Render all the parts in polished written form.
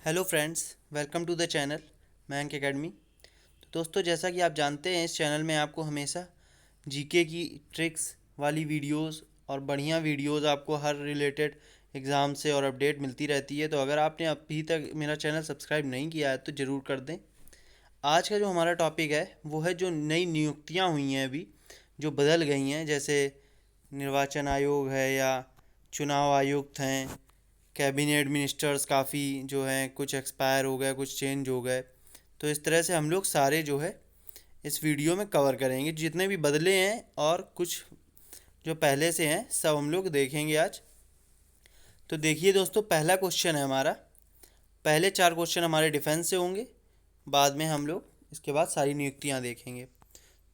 Hello friends, welcome to the channel Mayank academy. तो दोस्तों, जैसा कि आप जानते हैं, इस चैनल में आपको हमेशा जीके की ट्रिक्स वाली वीडियोस और बढ़िया वीडियोस आपको हर रिलेटेड एग्ज़ाम से और अपडेट मिलती रहती है। तो अगर आपने अभी तक मेरा चैनल सब्सक्राइब नहीं किया है तो ज़रूर कर दें। आज का जो हमारा टॉपिक है वो है जो नई नियुक्तियाँ हुई हैं अभी, जो बदल गई हैं, जैसे निर्वाचन आयोग है या चुनाव आयुक्त हैं, कैबिनेट मिनिस्टर्स काफ़ी जो हैं कुछ एक्सपायर हो गए, कुछ चेंज हो गए। तो इस तरह से हम लोग सारे जो है इस वीडियो में कवर करेंगे, जितने भी बदले हैं और कुछ जो पहले से हैं सब हम लोग देखेंगे आज। तो देखिए दोस्तों, पहला क्वेश्चन है हमारा। पहले 4 क्वेश्चन हमारे डिफेंस से होंगे, बाद में हम लोग इसके बाद सारी नियुक्तियां देखेंगे।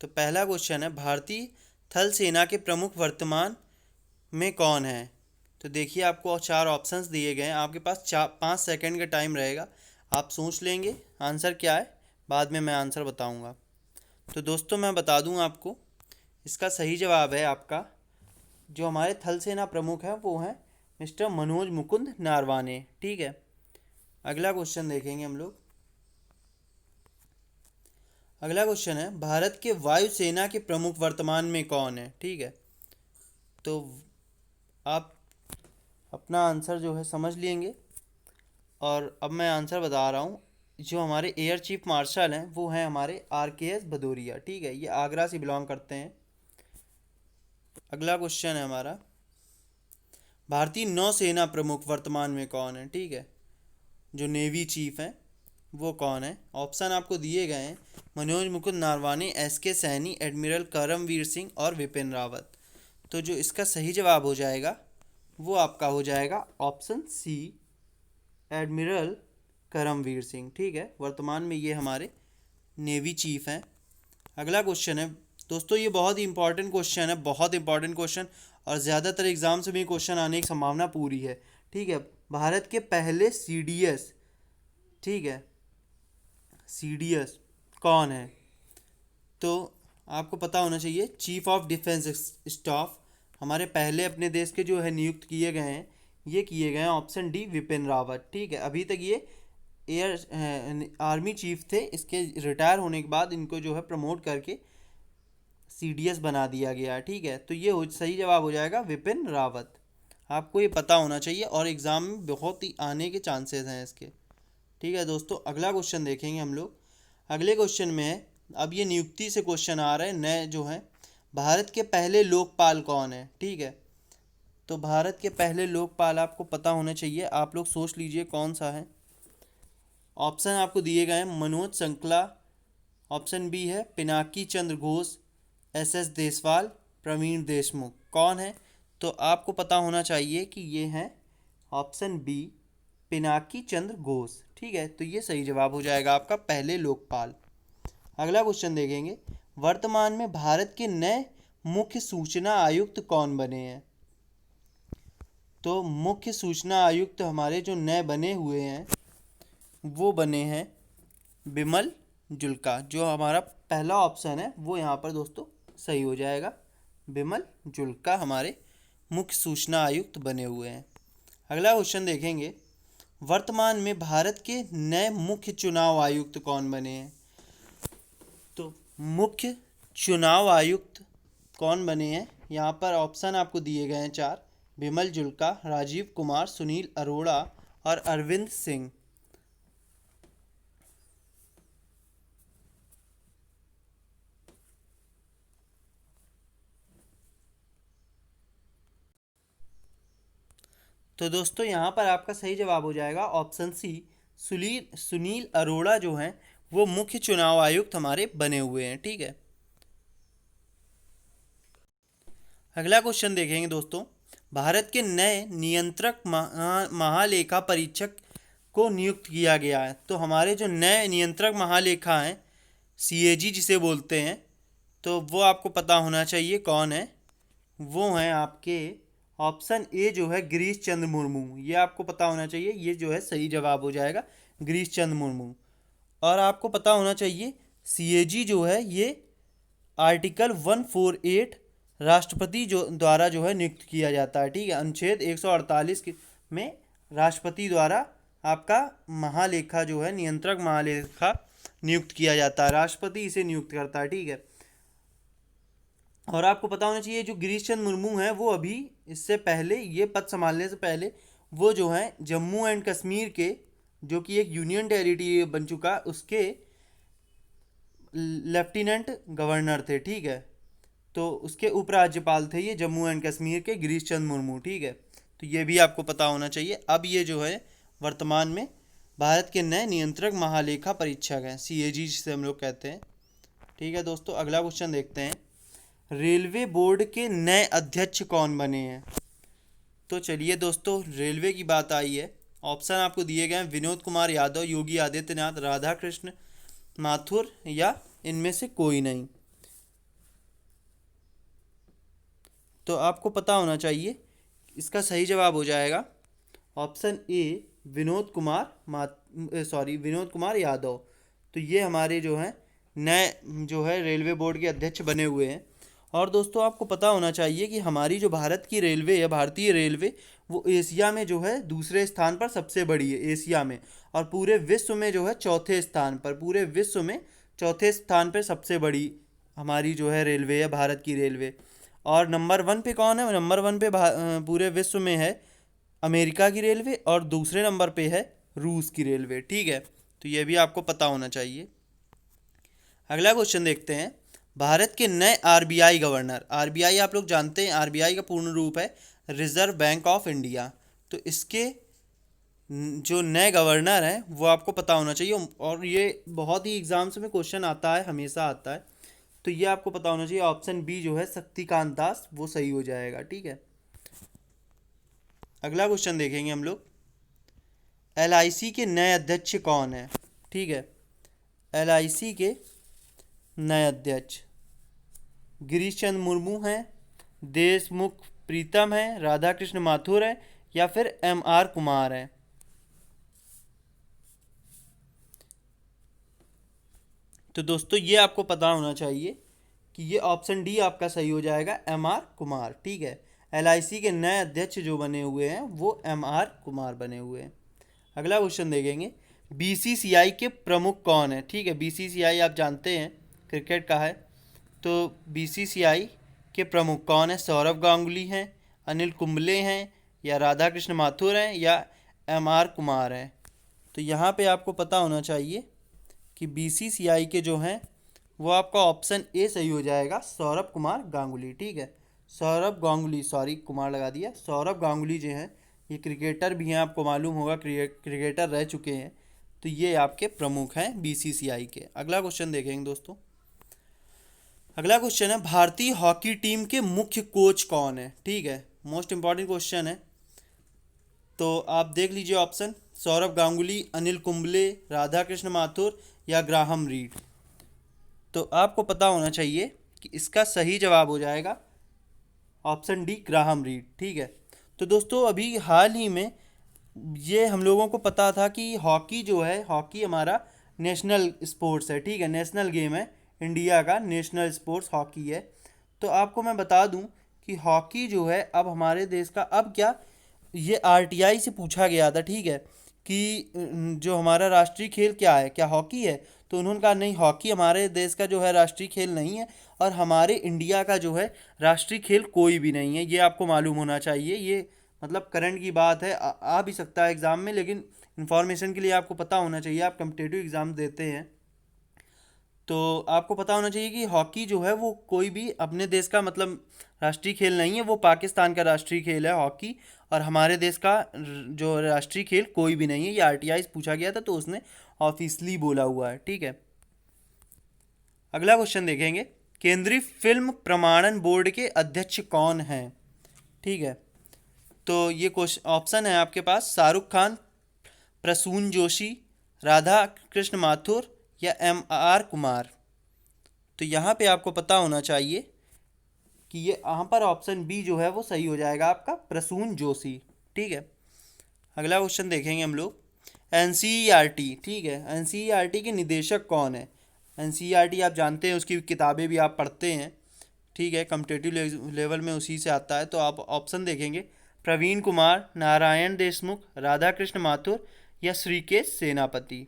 तो पहला क्वेश्चन है, भारतीय थल सेना के प्रमुख वर्तमान में कौन है? तो देखिए, आपको 4 ऑप्शंस दिए गए हैं, आपके पास 5 सेकंड का टाइम रहेगा। आप सोच लेंगे आंसर क्या है, बाद में मैं आंसर बताऊंगा। तो दोस्तों, मैं बता दूं आपको, इसका सही जवाब है आपका, जो हमारे थल सेना प्रमुख हैं वो हैं मिस्टर मनोज मुकुंद नारवाने। ठीक है, अगला क्वेश्चन देखेंगे हम लोग। अगला क्वेश्चन है, भारत के वायुसेना के प्रमुख वर्तमान में कौन है? ठीक है, तो आप अपना आंसर जो है समझ लेंगे। और अब मैं आंसर बता रहा हूँ। जो हमारे एयर चीफ मार्शल हैं वो हैं हमारे RKS भदौरिया। ठीक है, ये आगरा से बिलोंग करते हैं। अगला क्वेश्चन है हमारा, भारतीय नौसेना प्रमुख वर्तमान में कौन है? ठीक है, जो नेवी चीफ हैं वो कौन है? ऑप्शन आपको दिए गए हैं, मनोज मुकुंद नारवाने, SK सैनी, एडमिरल करमवीर सिंह और विपिन रावत। तो जो इसका सही जवाब हो जाएगा वो आपका हो जाएगा option C, admiral Karambir Singh. ठीक है, वर्तमान में ये हमारे नेवी चीफ हैं। अगला क्वेश्चन है दोस्तों, ये बहुत ही इंपॉर्टेंट क्वेश्चन है, बहुत इंपॉर्टेंट क्वेश्चन, और ज़्यादातर एग्जाम से भी क्वेश्चन आने की संभावना पूरी है। ठीक है, भारत के पहले CDS, ठीक है, CDS कौन है? तो आपको पता होना चाहिए, चीफ ऑफ डिफेंस स्टाफ। हमारे पहले अपने देश के जो है नियुक्त किए गए हैं, ये किए गए हैं ऑप्शन डी, विपिन रावत। ठीक है, अभी तक ये एयर आर्मी चीफ थे, इसके रिटायर होने के बाद इनको जो है प्रमोट करके CDS बना दिया गया है। ठीक है, तो ये सही जवाब हो जाएगा विपिन रावत। आपको ये पता होना चाहिए और एग्ज़ाम में बहुत ही आने के चांसेस हैं इसके। ठीक है दोस्तों, अगला क्वेश्चन देखेंगे हम लोग। अगले क्वेश्चन में है, अब ये नियुक्ति से क्वेश्चन आ रहे हैं नए जो हैं, भारत के पहले लोकपाल कौन है? ठीक है, तो भारत के पहले लोकपाल आपको पता होना चाहिए, आप लोग सोच लीजिए कौन सा है। ऑप्शन आपको दिए गए हैं, मनोज संकला, ऑप्शन बी है पिनाकी चंद्र घोष, SS देसवाल, प्रवीण देशमुख। कौन है? तो आपको पता होना चाहिए कि ये हैं ऑप्शन बी, पिनाकी चंद्र घोष। ठीक है, तो ये सही जवाब हो जाएगा आपका पहले लोकपाल। अगला क्वेश्चन देखेंगे, वर्तमान में भारत के नए मुख्य सूचना आयुक्त कौन बने हैं? तो मुख्य सूचना आयुक्त हमारे जो नए बने हुए हैं वो बने हैं बिमल जुल्का। जो हमारा पहला ऑप्शन है वो यहाँ पर दोस्तों सही हो जाएगा, बिमल जुल्का हमारे मुख्य सूचना आयुक्त बने हुए हैं। अगला क्वेश्चन देखेंगे, वर्तमान में भारत के नए मुख्य चुनाव आयुक्त कौन बने हैं? तो मुख्य चुनाव आयुक्त कौन बने हैं, यहाँ पर ऑप्शन आपको दिए गए हैं 4, बिमल जुल्का, राजीव कुमार, सुनील अरोड़ा और अरविंद सिंह। तो दोस्तों, यहाँ पर आपका सही जवाब हो जाएगा ऑप्शन सी, सुनील अरोड़ा जो हैं वो मुख्य चुनाव आयुक्त हमारे बने हुए हैं। ठीक है, अगला क्वेश्चन देखेंगे दोस्तों, भारत के नए नियंत्रक महालेखा परीक्षक को नियुक्त किया गया है। तो हमारे जो नए नियंत्रक महालेखा हैं, CAG जिसे बोलते हैं, तो वो आपको पता होना चाहिए कौन है। वो हैं आपके ऑप्शन ए जो है गिरीश चंद्र मुर्मू। ये आपको पता होना चाहिए, ये जो है सही जवाब हो जाएगा गिरीश चंद्र मुर्मू। और आपको पता होना चाहिए, CAG जो है ये आर्टिकल 148 राष्ट्रपति जो द्वारा जो है नियुक्त किया जाता है। ठीक है, अनुच्छेद 148 में राष्ट्रपति द्वारा आपका महालेखा जो है, नियंत्रक महालेखा नियुक्त किया जाता है, राष्ट्रपति इसे नियुक्त करता है, ठीक है। और आपको पता होना चाहिए जो गिरीश चंद्र मुर्मू हैं वो अभी इससे पहले, ये पद संभालने से पहले, वो जो हैं जम्मू एंड कश्मीर के, जो कि एक यूनियन टेरिटरी बन चुका, उसके लेफ्टिनेंट गवर्नर थे, ठीक है। तो उसके उपराज्यपाल थे ये जम्मू एंड कश्मीर के गिरीश चंद्र मुर्मू, ठीक है। तो ये भी आपको पता होना चाहिए। अब ये जो है वर्तमान में भारत के नए नियंत्रक महालेखा परीक्षक हैं, सीएजी जिसे हम लोग कहते हैं, ठीक है दोस्तों। अगला क्वेश्चन देखते हैं, रेलवे बोर्ड के नए अध्यक्ष कौन बने हैं। तो चलिए दोस्तों, रेलवे की बात आई है, ऑप्शन आपको दिए गए हैं, विनोद कुमार यादव, योगी आदित्यनाथ, राधा कृष्ण माथुर या इनमें से कोई नहीं। तो आपको पता होना चाहिए, इसका सही जवाब हो जाएगा ऑप्शन ए, विनोद कुमार यादव। तो ये हमारे जो हैं नए जो है रेलवे बोर्ड के अध्यक्ष बने हुए हैं। और दोस्तों आपको पता होना चाहिए कि हमारी जो भारत की रेलवे है, भारतीय रेलवे, वो एशिया में जो है दूसरे स्थान पर सबसे बड़ी है एशिया में, और पूरे विश्व में जो है चौथे स्थान पर, पूरे विश्व में चौथे स्थान पर सबसे बड़ी हमारी जो है रेलवे है, भारत की रेलवे। और नंबर वन पे कौन है, नंबर वन पे पूरे विश्व में है अमेरिका की रेलवे, और दूसरे नंबर पे है रूस की रेलवे, ठीक है। तो ये भी आपको पता होना चाहिए। अगला क्वेश्चन देखते हैं, भारत के नए आरबीआई गवर्नर, आरबीआई आप लोग जानते हैं, आरबीआई का पूर्ण रूप है रिजर्व बैंक ऑफ इंडिया। तो इसके जो नए गवर्नर हैं वो आपको पता होना चाहिए, और ये बहुत ही एग्जाम्स में क्वेश्चन आता है, हमेशा आता है। तो ये आपको पता होना चाहिए, ऑप्शन बी जो है शक्तिकांत दास, वो सही हो जाएगा, ठीक है। अगला क्वेश्चन देखेंगे हम लोग, एलआईसी के नए अध्यक्ष कौन है, ठीक है। एलआईसी के नए अध्यक्ष गिरीश चंद्र मुर्मू हैं, देशमुख प्रीतम है, राधा कृष्ण माथुर है या फिर एमआर कुमार है। तो दोस्तों ये आपको पता होना चाहिए कि ये ऑप्शन डी आपका सही हो जाएगा, एमआर कुमार, ठीक है। एलआईसी के नए अध्यक्ष जो बने हुए हैं वो एमआर कुमार बने हुए हैं। अगला क्वेश्चन देखेंगे, बीसीसीआई के प्रमुख कौन है, ठीक है। बीसीसीआई आप जानते हैं क्रिकेट का है, तो बीसीसीआई के प्रमुख कौन है, सौरव गांगुली हैं, अनिल कुंबले हैं या राधा कृष्ण माथुर हैं या एमआर कुमार हैं। तो यहाँ पे आपको पता होना चाहिए कि बीसीसीआई के जो हैं वो आपका ऑप्शन ए सही हो जाएगा, सौरभ कुमार गांगुली, ठीक है। सौरभ गांगुली, सॉरी कुमार लगा दिया, सौरभ गांगुली जो हैं ये क्रिकेटर भी हैं, आपको मालूम होगा क्रिकेटर रह चुके हैं। तो ये आपके प्रमुख हैं बीसीसीआई के। अगला क्वेश्चन देखेंगे दोस्तों, अगला क्वेश्चन है, भारतीय हॉकी टीम के मुख्य कोच कौन है, ठीक है। मोस्ट इंपॉर्टेंट क्वेश्चन है, तो आप देख लीजिए ऑप्शन, सौरभ गांगुली, अनिल कुंबले, राधा कृष्ण माथुर या ग्राहम रीड। तो आपको पता होना चाहिए कि इसका सही जवाब हो जाएगा ऑप्शन डी, ग्राहम रीड, ठीक है। तो दोस्तों अभी हाल ही में ये हम लोगों को पता था कि हॉकी जो है, हॉकी हमारा नेशनल स्पोर्ट्स है, ठीक है, नेशनल गेम है, इंडिया का नेशनल स्पोर्ट्स हॉकी है। तो आपको मैं बता दूं कि हॉकी जो है अब हमारे देश का, अब क्या, ये आरटीआई से पूछा गया था, ठीक है, कि जो हमारा राष्ट्रीय खेल क्या है, क्या हॉकी है। तो उन्होंने कहा नहीं, हॉकी हमारे देश का जो है राष्ट्रीय खेल नहीं है, और हमारे इंडिया का जो है राष्ट्रीय खेल कोई भी नहीं है। ये आपको मालूम होना चाहिए, ये मतलब करंट की बात है, आ भी सकता है एग्ज़ाम में, लेकिन इन्फॉर्मेशन के लिए आपको पता होना चाहिए, आप कम्पिटेटिव एग्ज़ाम देते हैं तो आपको पता होना चाहिए कि हॉकी जो है वो कोई भी अपने देश का मतलब राष्ट्रीय खेल नहीं है, वो पाकिस्तान का राष्ट्रीय खेल है हॉकी, और हमारे देश का जो राष्ट्रीय खेल कोई भी नहीं है। ये आरटीआई से पूछा गया था तो उसने ऑफिशियली बोला हुआ है, ठीक है। अगला क्वेश्चन देखेंगे, केंद्रीय फिल्म प्रमाणन बोर्ड के अध्यक्ष कौन हैं, ठीक है। तो ये क्वेश्चन ऑप्शन है आपके पास, शाहरुख खान, प्रसून जोशी, राधा कृष्ण माथुर या एमआर कुमार। तो यहाँ पे आपको पता होना चाहिए कि ये यहाँ पर ऑप्शन बी जो है वो सही हो जाएगा आपका, प्रसून जोशी, ठीक है। अगला क्वेश्चन देखेंगे हम लोग, एनसीईआरटी, ठीक है, एनसीईआरटी के निदेशक कौन है। एनसीईआरटी आप जानते हैं, उसकी किताबें भी आप पढ़ते हैं, ठीक है, कम्पिटेटिव लेवल में उसी से आता है। तो आप ऑप्शन देखेंगे, प्रवीण कुमार, नारायण देशमुख, राधा कृष्ण माथुर या श्रीकेश सेनापति?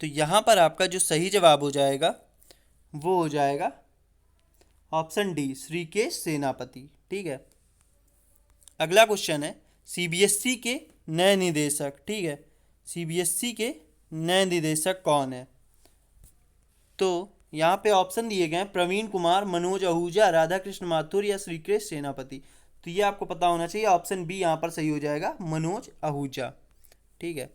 तो यहाँ पर आपका जो सही जवाब हो जाएगा वो हो जाएगा ऑप्शन डी, श्रीकेश सेनापति। ठीक है। अगला क्वेश्चन है सीबीएसई के नए निदेशक। ठीक है, सीबीएसई के नए निदेशक कौन है? तो यहाँ पे ऑप्शन दिए गए हैं प्रवीण कुमार, मनोज आहूजा, राधाकृष्ण माथुर या श्रीकेश सेनापति। तो ये आपको पता होना चाहिए, ऑप्शन बी यहाँ पर सही हो जाएगा, मनोज आहूजा। ठीक है।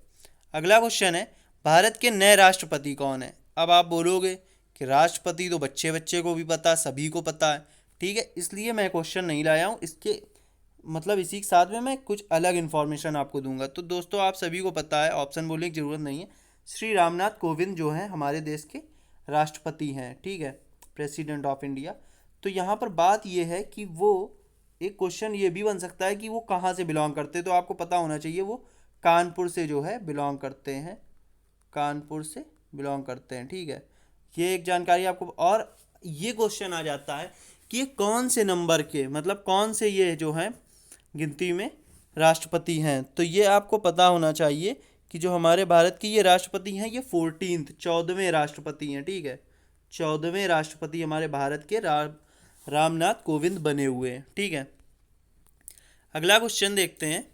अगला क्वेश्चन है भारत के नए राष्ट्रपति कौन है? अब आप बोलोगे कि राष्ट्रपति तो बच्चे बच्चे को भी पता, सभी को पता है। ठीक है, इसलिए मैं क्वेश्चन नहीं लाया हूँ, इसके मतलब इसी के साथ में मैं कुछ अलग इन्फॉर्मेशन आपको दूंगा। तो दोस्तों आप सभी को पता है, ऑप्शन बोलने की ज़रूरत नहीं है, श्री रामनाथ कोविंद जो हैं हमारे देश के राष्ट्रपति हैं। ठीक है, प्रेसिडेंट ऑफ इंडिया। तो यहाँ पर बात ये है कि वो, एक क्वेश्चन ये भी बन सकता है कि वो कहाँ से बिलोंग करते हैं। तो आपको पता होना चाहिए वो कानपुर से जो है बिलोंग करते हैं, कानपुर से बिलोंग करते हैं। ठीक है, ये एक जानकारी आपको। और ये क्वेश्चन आ जाता है कि ये कौन से नंबर के, मतलब कौन से ये जो हैं गिनती में राष्ट्रपति हैं। तो ये आपको पता होना चाहिए कि जो हमारे भारत की ये राष्ट्रपति हैं ये 14वें राष्ट्रपति हैं। ठीक है, 14वें राष्ट्रपति हमारे भारत के रामनाथ कोविंद बने हुए हैं। ठीक है। अगला क्वेश्चन देखते हैं,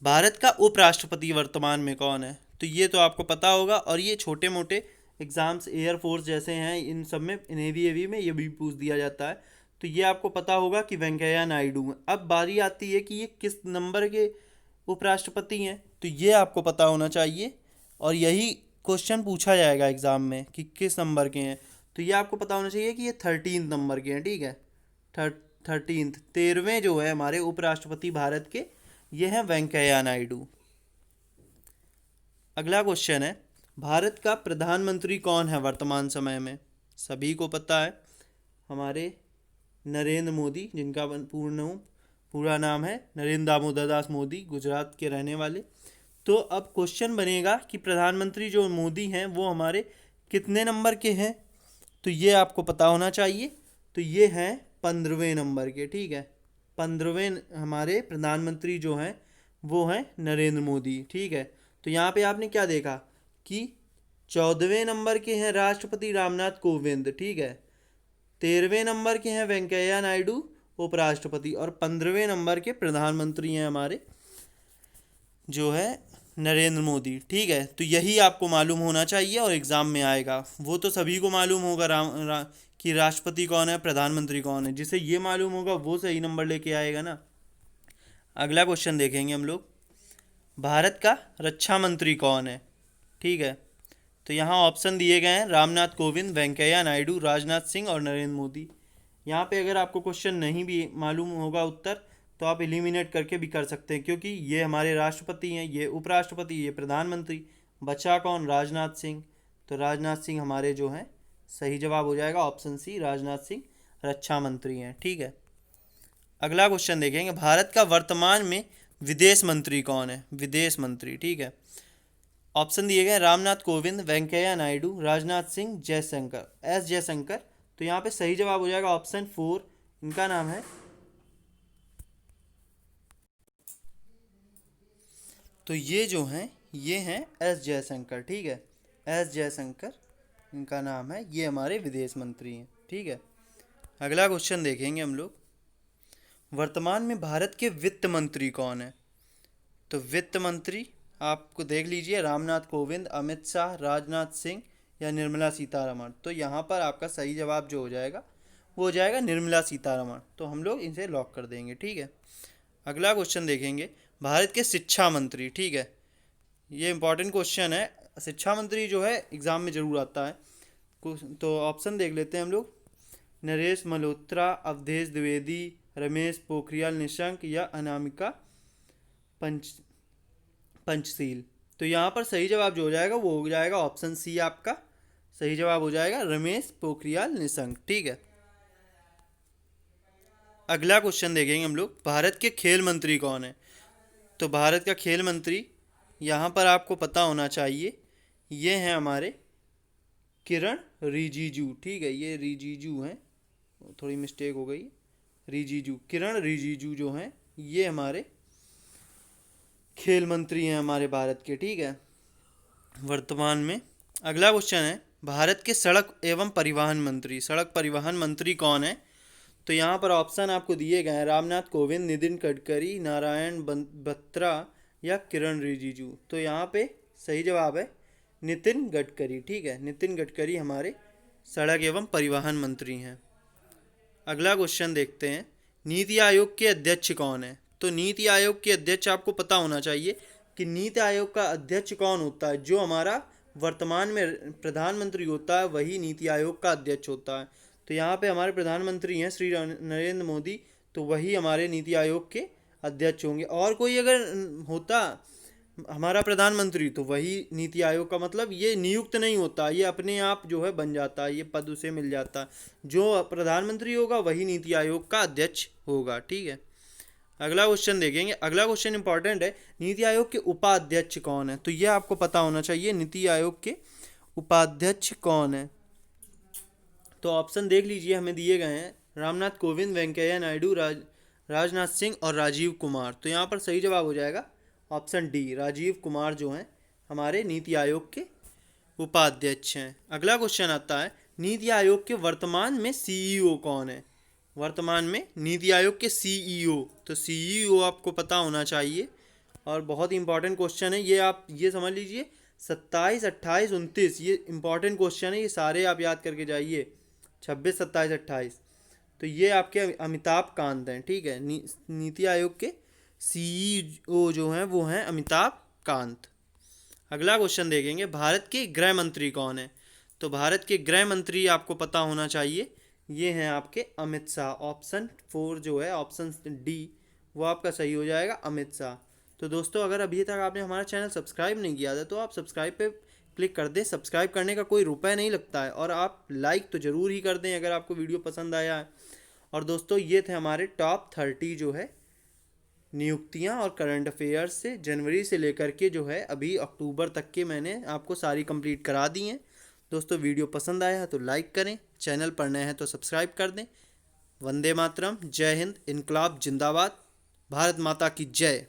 भारत का उपराष्ट्रपति वर्तमान में कौन है? तो ये तो आपको पता होगा, और ये छोटे मोटे एग्जाम्स एयरफोर्स जैसे हैं इन सब में, नेवी एवी में ये भी पूछ दिया जाता है। तो ये आपको पता होगा कि वेंकैया नायडू हैं। अब बारी आती है कि ये किस नंबर के उपराष्ट्रपति हैं, तो ये आपको पता होना चाहिए, और यही क्वेश्चन पूछा जाएगा एग्ज़ाम में कि किस नंबर के हैं। तो ये आपको पता होना चाहिए कि ये 13 नंबर के हैं। ठीक है, 13वें जो है हमारे उपराष्ट्रपति भारत के, ये हैं वेंकैया नायडू। अगला क्वेश्चन है भारत का प्रधानमंत्री कौन है वर्तमान समय में? सभी को पता है, हमारे नरेंद्र मोदी, जिनका पूरा नाम है नरेंद्र दामोदर दास मोदी, गुजरात के रहने वाले। तो अब क्वेश्चन बनेगा कि प्रधानमंत्री जो मोदी हैं वो हमारे कितने नंबर के हैं? तो ये आपको पता होना चाहिए। तो ये हैं 15वें नंबर के। ठीक है, 15वें हमारे प्रधानमंत्री जो हैं वो हैं नरेंद्र मोदी। ठीक है, तो यहाँ पे आपने क्या देखा कि 14वें नंबर के हैं राष्ट्रपति रामनाथ कोविंद। ठीक है, 13वें नंबर के हैं वेंकैया नायडू उपराष्ट्रपति, और 15वें नंबर के प्रधानमंत्री हैं हमारे जो है नरेंद्र मोदी। ठीक है, तो यही आपको मालूम होना चाहिए और एग्ज़ाम में आएगा। वो तो सभी को मालूम होगा कि राष्ट्रपति कौन है, प्रधानमंत्री कौन है। जिसे ये मालूम होगा वो सही नंबर लेके आएगा ना। अगला क्वेश्चन देखेंगे हम लोग, भारत का रक्षा मंत्री कौन है? ठीक है, तो यहाँ ऑप्शन दिए गए हैं रामनाथ कोविंद, वेंकैया नायडू, राजनाथ सिंह और नरेंद्र मोदी। यहाँ पे अगर आपको क्वेश्चन नहीं भी मालूम होगा उत्तर, तो आप एलिमिनेट करके भी कर सकते हैं, क्योंकि ये हमारे राष्ट्रपति हैं, ये उपराष्ट्रपति, ये प्रधानमंत्री, बचा कौन? राजनाथ सिंह। तो राजनाथ सिंह हमारे जो हैं सही जवाब हो जाएगा ऑप्शन सी, राजनाथ सिंह रक्षा मंत्री हैं। ठीक है। अगला क्वेश्चन देखेंगे, भारत का वर्तमान में विदेश मंत्री कौन है? विदेश मंत्री। ठीक है, ऑप्शन दिए गए रामनाथ कोविंद, वेंकैया नायडू, राजनाथ सिंह, जयशंकर, एस जयशंकर। तो यहाँ पे सही जवाब हो जाएगा ऑप्शन 4, इनका नाम है, तो ये जो हैं ये हैं एस जयशंकर। ठीक है, एस जयशंकर इनका नाम है, ये हमारे विदेश मंत्री हैं। ठीक है। अगला क्वेश्चन देखेंगे हम लोग, वर्तमान में भारत के वित्त मंत्री कौन है? तो वित्त मंत्री आपको देख लीजिए, रामनाथ कोविंद, अमित शाह, राजनाथ सिंह या निर्मला सीतारमण। तो यहाँ पर आपका सही जवाब जो हो जाएगा वो हो जाएगा निर्मला सीतारमण। तो हम लोग इसे लॉक कर देंगे। ठीक है। अगला क्वेश्चन देखेंगे, भारत के शिक्षा मंत्री। ठीक है, ये इंपॉर्टेंट क्वेश्चन है, शिक्षा मंत्री जो है एग्ज़ाम में ज़रूर आता है। तो ऑप्शन देख लेते हैं हम लोग, नरेश मल्होत्रा, अवधेश द्विवेदी, रमेश पोखरियाल निशंक या अनामिका पंचशील। तो यहाँ पर सही जवाब जो हो जाएगा वो हो जाएगा ऑप्शन सी, आपका सही जवाब हो जाएगा रमेश पोखरियाल निशंक। ठीक है। अगला क्वेश्चन देखेंगे हम लोग, भारत के खेल मंत्री कौन है? तो भारत का खेल मंत्री यहाँ पर आपको पता होना चाहिए, ये हैं हमारे किरण रिजिजू। ठीक है, ये रिजिजू हैं, थोड़ी मिस्टेक हो गई, रिजिजू, किरण रिजिजू जो हैं ये हमारे खेल मंत्री हैं हमारे भारत के, ठीक है, वर्तमान में। अगला क्वेश्चन है भारत के सड़क एवं परिवहन मंत्री, सड़क परिवहन मंत्री कौन है? तो यहाँ पर ऑप्शन आपको दिए गए हैं, रामनाथ कोविंद, नितिन गडकरी, नारायण बत्रा या किरण रिजिजू। तो यहाँ पे सही जवाब है नितिन गडकरी, ठीक है, नितिन गडकरी हमारे सड़क एवं परिवहन मंत्री हैं। अगला क्वेश्चन देखते हैं, नीति आयोग के अध्यक्ष कौन है? तो नीति आयोग के अध्यक्ष आपको पता होना चाहिए कि नीति आयोग का अध्यक्ष कौन होता है। जो हमारा वर्तमान में प्रधानमंत्री होता है वही नीति आयोग का अध्यक्ष होता है। तो यहाँ पे हमारे प्रधानमंत्री हैं श्री नरेंद्र मोदी, तो वही हमारे नीति आयोग के अध्यक्ष होंगे। और कोई अगर होता हमारा प्रधानमंत्री तो वही नीति आयोग का, मतलब ये नियुक्त नहीं होता, ये अपने आप जो है बन जाता है, ये पद उसे मिल जाता है। जो प्रधानमंत्री होगा वही नीति आयोग का अध्यक्ष होगा, ठीक है। अगला क्वेश्चन देखेंगे। अगला क्वेश्चन इंपॉर्टेंट है, नीति आयोग के उपाध्यक्ष कौन है? तो ये आपको पता होना चाहिए, नीति आयोग के उपाध्यक्ष कौन है? तो ऑप्शन देख लीजिए, हमें दिए गए हैं, रामनाथ कोविंद, वेंकैया नायडू, राजनाथ सिंह और राजीव कुमार। तो यहाँ पर सही जवाब हो जाएगा ऑप्शन डी, राजीव कुमार जो हैं हमारे नीति आयोग के उपाध्यक्ष हैं। अगला क्वेश्चन आता है, नीति आयोग के वर्तमान में सीईओ कौन है? वर्तमान में नीति आयोग के सीईओ, तो सीईओ आपको पता होना चाहिए और बहुत ही इंपॉर्टेंट क्वेश्चन है ये। आप ये समझ लीजिए 27, 28, 29 ये इंपॉर्टेंट क्वेश्चन है, ये सारे आप याद करके जाइए। 26, 27, 28 तो ये आपके अमिताभ कांत हैं, ठीक है। नीति आयोग के सीईओ जो हैं वो हैं अमिताभ कांत। अगला क्वेश्चन देखेंगे, भारत के गृह मंत्री कौन है? तो भारत के गृह मंत्री आपको पता होना चाहिए, ये हैं आपके अमित शाह। ऑप्शन 4 जो है, ऑप्शन डी, वो आपका सही हो जाएगा, अमित शाह। तो दोस्तों अगर अभी तक आपने हमारा चैनल सब्सक्राइब नहीं किया था तो आप सब्सक्राइब पे क्लिक कर दें। सब्सक्राइब करने का कोई रुपए नहीं लगता है, और आप लाइक तो ज़रूर ही कर दें अगर आपको वीडियो पसंद आया है। और दोस्तों ये थे हमारे टॉप 30 जो है नियुक्तियां और करंट अफेयर्स से जनवरी से लेकर के जो है अभी अक्टूबर तक के मैंने आपको सारी कंप्लीट करा दी हैं। दोस्तों वीडियो पसंद आया है तो लाइक करें, चैनल पर नए हैं तो सब्सक्राइब कर दें। वंदे मातरम, जय हिंद, इनकलाब जिंदाबाद, भारत माता की जय।